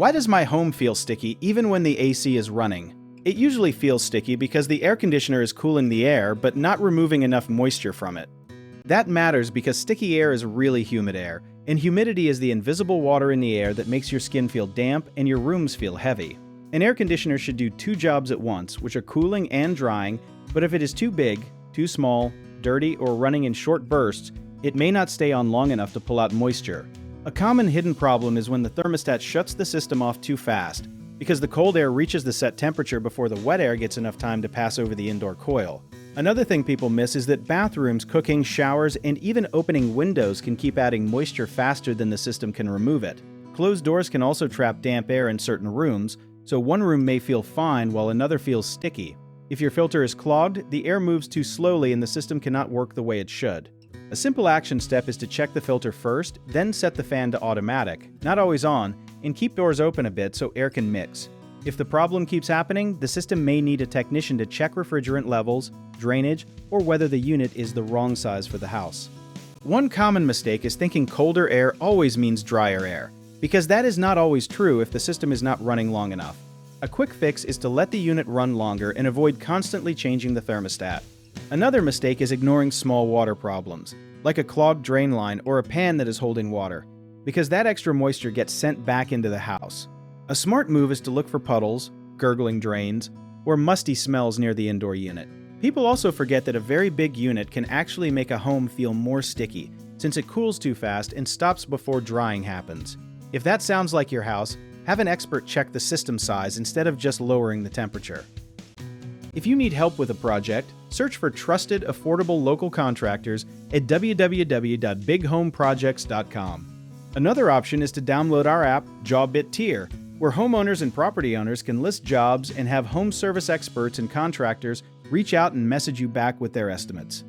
Why does my home feel sticky even when the AC is running? It usually feels sticky because the air conditioner is cooling the air but not removing enough moisture from it. That matters because sticky air is really humid air, and humidity is the invisible water in the air that makes your skin feel damp and your rooms feel heavy. An air conditioner should do two jobs at once, which are cooling and drying, but if it is too big, too small, dirty, or running in short bursts, it may not stay on long enough to pull out moisture. A common hidden problem is when the thermostat shuts the system off too fast, because the cold air reaches the set temperature before the wet air gets enough time to pass over the indoor coil. Another thing people miss is that bathrooms, cooking, showers, and even opening windows can keep adding moisture faster than the system can remove it. Closed doors can also trap damp air in certain rooms, so one room may feel fine while another feels sticky. If your filter is clogged, the air moves too slowly and the system cannot work the way it should. A simple action step is to check the filter first, then set the fan to automatic, not always on, and keep doors open a bit so air can mix. If the problem keeps happening, the system may need a technician to check refrigerant levels, drainage, or whether the unit is the wrong size for the house. One common mistake is thinking colder air always means drier air, because that is not always true if the system is not running long enough. A quick fix is to let the unit run longer and avoid constantly changing the thermostat. Another mistake is ignoring small water problems, like a clogged drain line or a pan that is holding water, because that extra moisture gets sent back into the house. A smart move is to look for puddles, gurgling drains, or musty smells near the indoor unit. People also forget that a very big unit can actually make a home feel more sticky, since it cools too fast and stops before drying happens. If that sounds like your house, have an expert check the system size instead of just lowering the temperature. If you need help with a project, search for trusted, affordable local contractors at www.bighomeprojects.com. Another option is to download our app, JobBit Tier, where homeowners and property owners can list jobs and have home service experts and contractors reach out and message you back with their estimates.